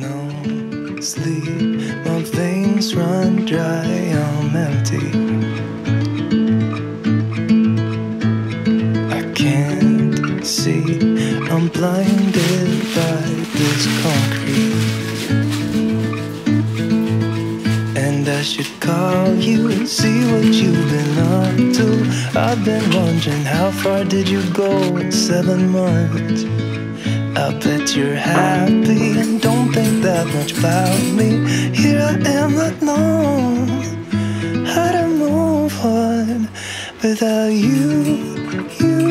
no sleep, my veins run dry, I'm empty. I can't see, I'm blinded by this concrete. And I should call you and see what you've been up to. I've been wondering, how far did you go in 7 months? I bet you're happy and don't think that much about me. Here I am, not knowing how to move on without you, you.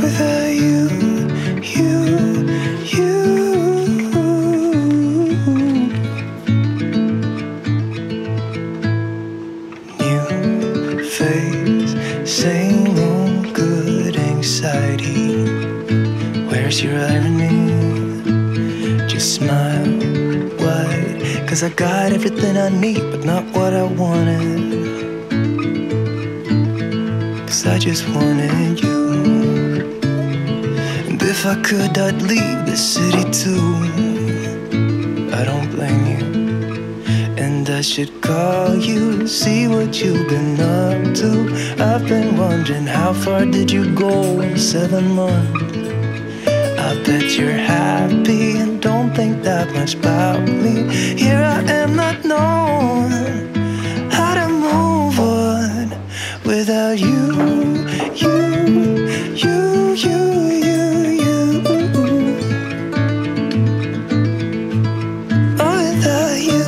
Without you, you. New face, same old good anxiety. Where's your irony? Just smile wide, 'cause I got everything I need, but not what I wanted. 'Cause I just wanted you. And if I could, I'd leave this city too. I don't blame you. And I should call you, see what you've been up to. I've been wondering, how far did you go in 7 months? I bet you're happy and don't think that much about me. Here I am, not knowing how to move on without you, you. Oh, without you.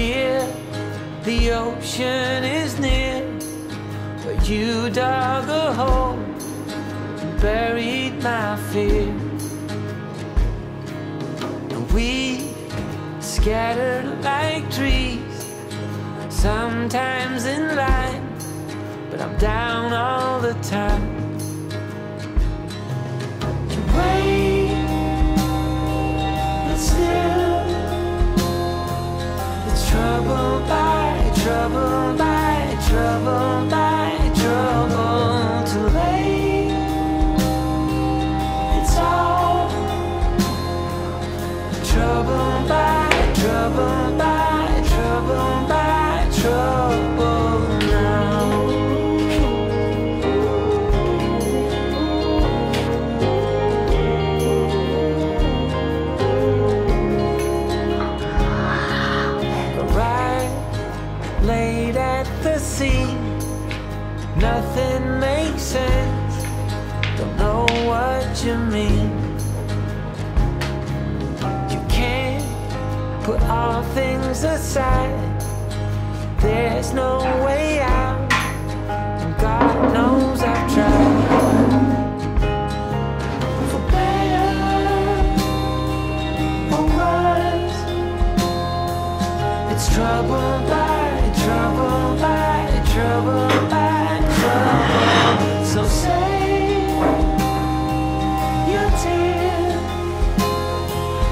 Here, the ocean is near, where you dug a hole and buried my fear. And we scattered like trees, sometimes in line, but I'm down all the time. You wait, but still trouble by trouble by trouble by trouble, too late. It's all trouble by trouble by trouble by trouble now. Laid at the sea, nothing makes sense, don't know what you mean. You can't put all things aside, there's no way out, and God knows I've tried. For better or worse, it's trouble by trouble by trouble by trouble. So save your tears,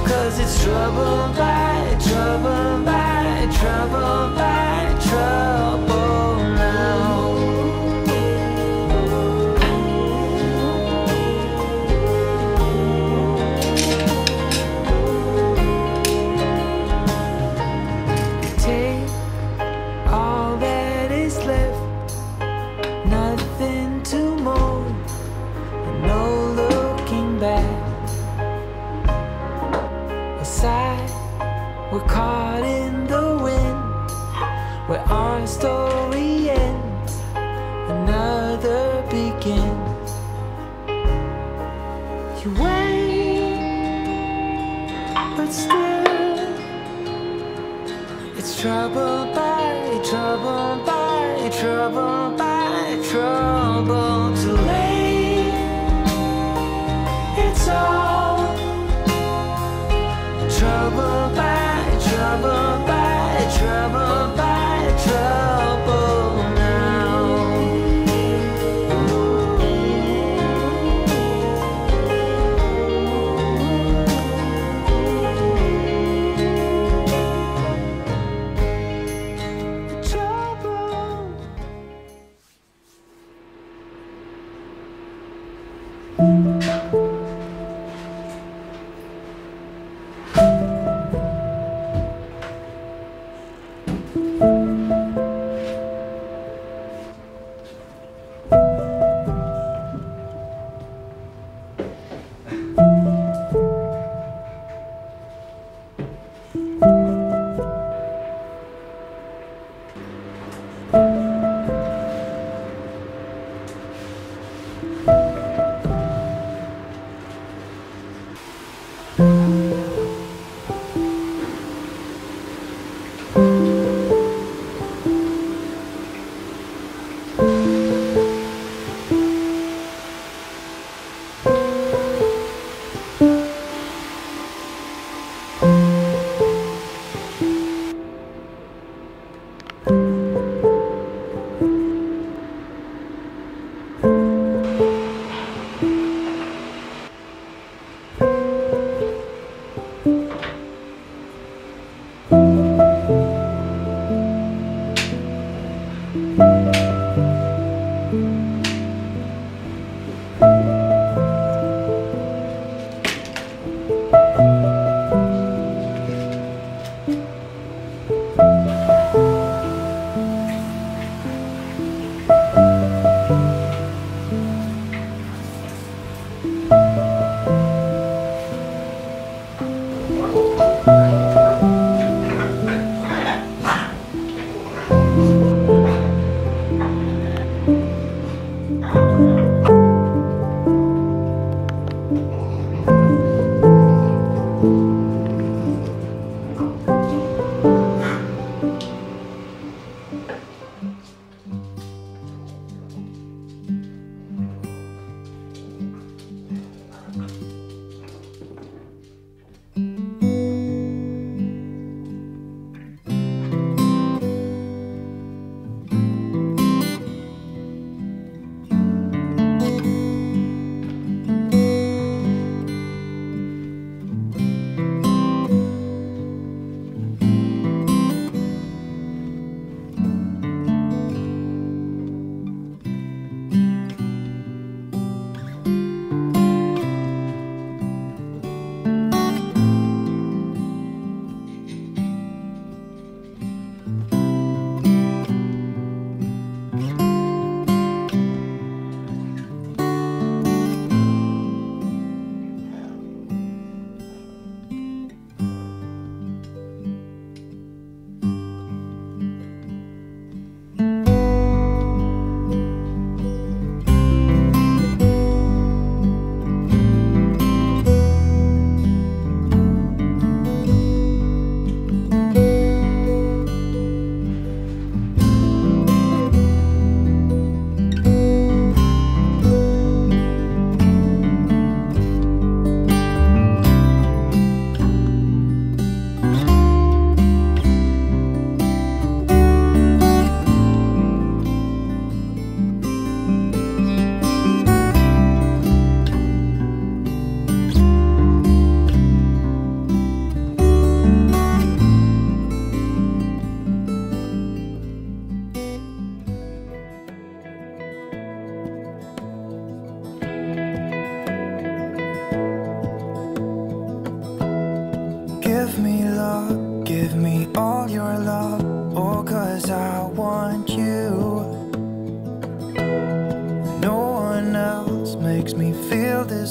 'cause it's trouble by trouble by trouble by trouble now. We're caught in It's trouble by trouble by trouble by trouble. Too late, it's all trouble by trouble by trouble by trouble now.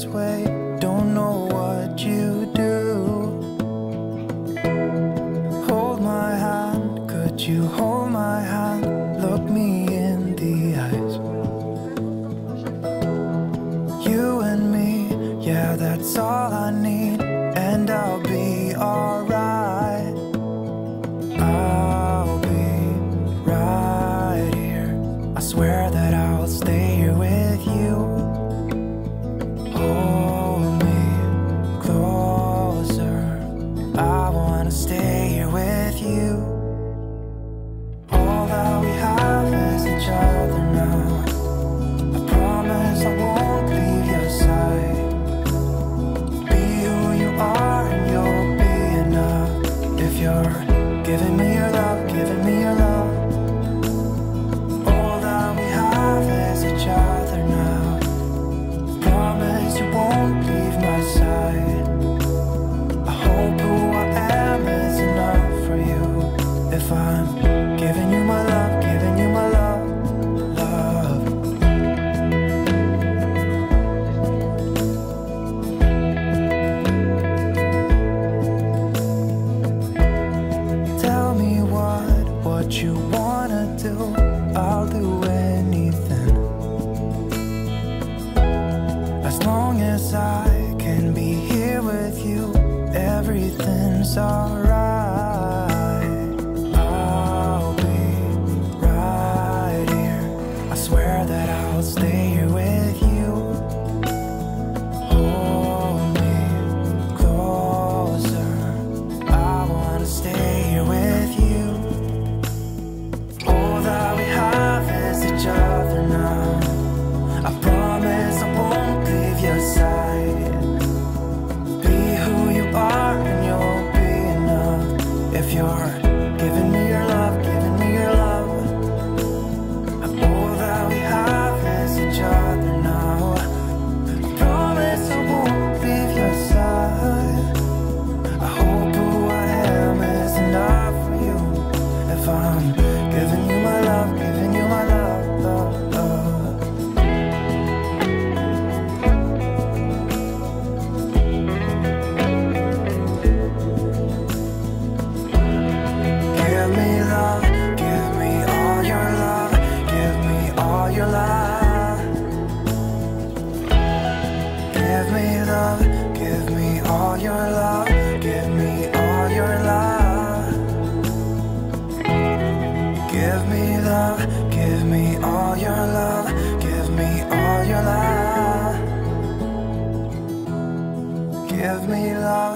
this way, don't know what you do. Hold my hand, could you hold my hand? Look me in the eyes. You and me, yeah, that's all I need, and I'll be alright. me your love, giving me your love. All that we have is each other now. Promise you won't leave my side. I hope who I am is enough for you. If I'm giving you my love, giving you my love, love. Tell me what you wanna do, I'll do anything. As long as I can be here with you, everything's alright. I'll be right here. I swear that I'll stay here with you. Hold me closer. I wanna stay here with you. All that we have is each other now. I promise I won't leave your side. Be who you are and you'll be enough. If you're giving me your love, giving me your love. All that we have is each other now. I promise I won't leave your side. I hope who I am is enough for you. If I'm giving you my love, giving you my love, love, love. Give me love, give me all your love, give me all your love. Give me love, give me all your love, give me all your love. Give me love, give me all your love, give me all your love. Give me love.